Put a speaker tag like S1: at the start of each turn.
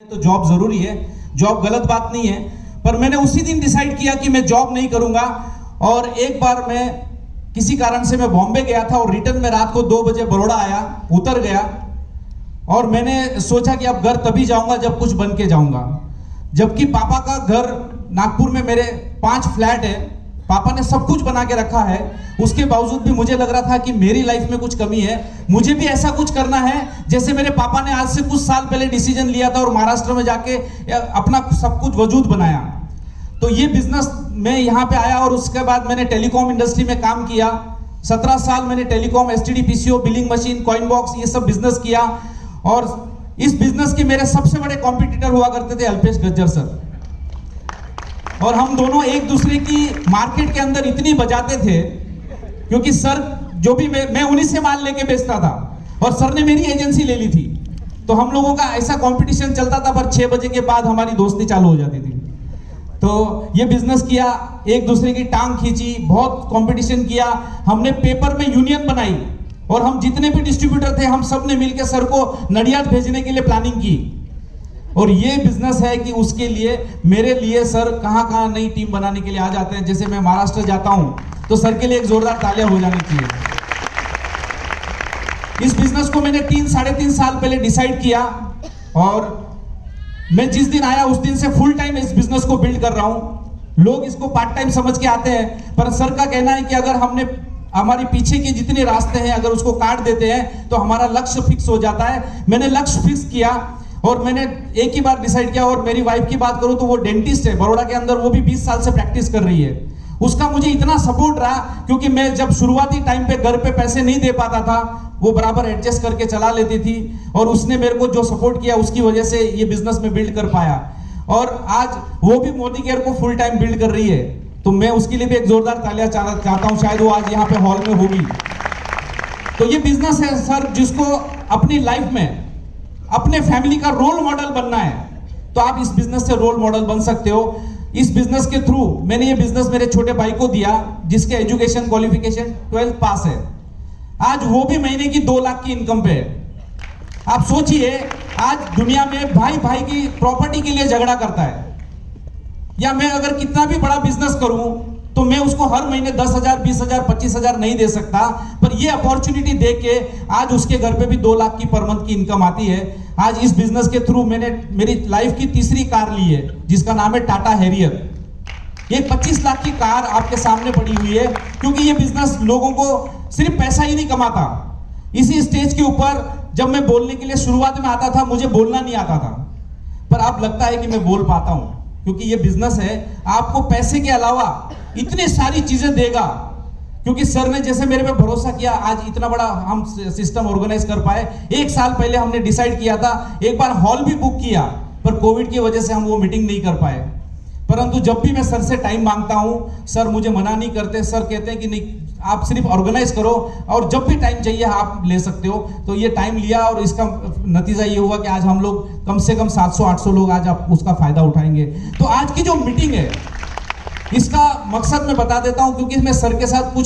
S1: तो जॉब जरूरी है, जॉब गलत बात नहीं है, पर मैंने उसी दिन डिसाइड किया कि मैं जॉब नहीं करूंगा। और एक बार मैं किसी कारण से मैं बॉम्बे गया था और रिटर्न में रात को 2 बजे बड़ौदा आया, उतर गया और मैंने सोचा कि अब घर तभी जाऊंगा जब कुछ बन के जाऊंगा। जबकि पापा का घर नागपुर में, मेरे 5 फ्लैट है, पापा ने सब कुछ बना के रखा है, उसके बावजूद भी मुझे लग रहा था कि मेरी लाइफ में कुछ कमी है, मुझे भी ऐसा कुछ करना है जैसे मेरे पापा ने आज से कुछ साल पहले डिसीजन लिया था और महाराष्ट्र में जाके अपना सब कुछ वजूद बनाया। तो ये बिजनेस में यहाँ पे आया और उसके बाद मैंने टेलीकॉम इंडस्ट्री में काम किया। 17 साल मैंने telecom, STD, PCO, billing machine, coin box, ये सब बिजनेस किया। और इस बिजनेस के मेरे सबसे बड़े कॉम्पिटिटर हुआ करते थे अल्पेश गज्जर सर, और हम दोनों एक दूसरे की मार्केट के अंदर इतनी बजाते थे क्योंकि सर जो भी मैं उन्हीं से माल लेके बेचता था और सर ने मेरी एजेंसी ले ली थी। तो हम लोगों का ऐसा कंपटीशन चलता था, पर 6 बजे के बाद हमारी दोस्ती चालू हो जाती थी। तो ये बिजनेस किया, एक दूसरे की टांग खींची, बहुत कंपटीशन किया, हमने पेपर में यूनियन बनाई और हम जितने भी डिस्ट्रीब्यूटर थे हम सब ने मिलकर सर को नडियाद भेजने के लिए प्लानिंग की। और ये बिजनेस है कि उसके लिए मेरे लिए सर कहां नई टीम बनाने के लिए आ जाते हैं। जैसे मैं महाराष्ट्र जाता हूं तो सर के लिए एक जोरदार तालियां हो जानी चाहिए। इस बिजनेस को मैंने 3-3.5 साल पहले डिसाइड किया और मैं जिस दिन आया उस दिन से फुल टाइम इस बिजनेस को बिल्ड कर रहा हूं। लोग इसको पार्ट टाइम समझ के आते हैं, पर सर का कहना है कि अगर हमने हमारे पीछे के जितने रास्ते हैं अगर उसको काट देते हैं तो हमारा लक्ष्य फिक्स हो जाता है। मैंने लक्ष्य फिक्स किया और मैंने एक ही बार डिसाइड किया। और मेरी वाइफ की बात करूं तो वो डेंटिस्ट है बड़ौदा के अंदर, वो भी 20 साल से प्रैक्टिस कर रही है। उसका मुझे इतना सपोर्ट रहा क्योंकि मैं जब शुरुआती टाइम पे घर पे पैसे नहीं दे पाता था, वो बराबर एडजस्ट करके चला लेती थी और उसने मेरे को जो सपोर्ट किया उसकी वजह से ये बिजनेस में बिल्ड कर पाया। और आज वो भी मोदी केयर को फुल टाइम बिल्ड कर रही है, तो मैं उसके लिए भी एक जोरदार तालियां चाहता हूं, शायद वो आज यहाँ पे हॉल में होगी। तो ये बिजनेस है सर जिसको अपनी लाइफ में अपने फैमिली का रोल मॉडल बनना है, तो आप इस बिजनेस से रोल मॉडल बन सकते हो। इस बिजनेस के थ्रू मैंने ये बिजनेस मेरे छोटे भाई को दिया जिसके एजुकेशन क्वालिफिकेशन 12th पास है। आज वो भी महीने की 2 लाख की इनकम पे है। आप सोचिए, आज दुनिया में भाई भाई की प्रॉपर्टी के लिए झगड़ा करता है, या मैं अगर कितना भी बड़ा बिजनेस करूं तो मैं उसको हर महीने 10,000, 20,000, 25,000 नहीं दे सकता, पर ये अपॉर्चुनिटी दे के आज उसके घर पे भी 2 लाख की पर मंथ की इनकम आती है। आज इस बिजनेस के थ्रू मैंने मेरी लाइफ की तीसरी कार ली है जिसका नाम है टाटा हैरियर। ये 25 लाख की कार आपके सामने पड़ी हुई है क्योंकि ये बिजनेस लोगों को सिर्फ पैसा ही नहीं कमाता। इसी स्टेज के ऊपर जब मैं बोलने के लिए शुरुआत में आता था, मुझे बोलना नहीं आता था, पर अब लगता है कि मैं बोल पाता हूं क्योंकि ये बिजनेस है आपको पैसे के अलावा इतनी सारी चीजें देगा। क्योंकि सर ने जैसे मेरे पे भरोसा किया, आज इतना बड़ा हम सिस्टम ऑर्गेनाइज कर पाए। 1 साल पहले हमने डिसाइड किया था, एक बार हॉल भी बुक किया, पर कोविड की वजह से हम वो मीटिंग नहीं कर पाए। परंतु जब भी मैं सर से टाइम मांगता हूं, सर मुझे मना नहीं करते। सर कहते हैं कि नहीं, आप सिर्फ ऑर्गेनाइज करो और जब भी टाइम चाहिए आप ले सकते हो। तो ये टाइम लिया और इसका नतीजा ये हुआ कि आज हम लोग कम से कम 700-800 लोग आज आप उसका फायदा उठाएंगे। तो आज की जो मीटिंग है इसका मकसद मैं बता देता हूं, क्योंकि मैं सर के साथ कुछ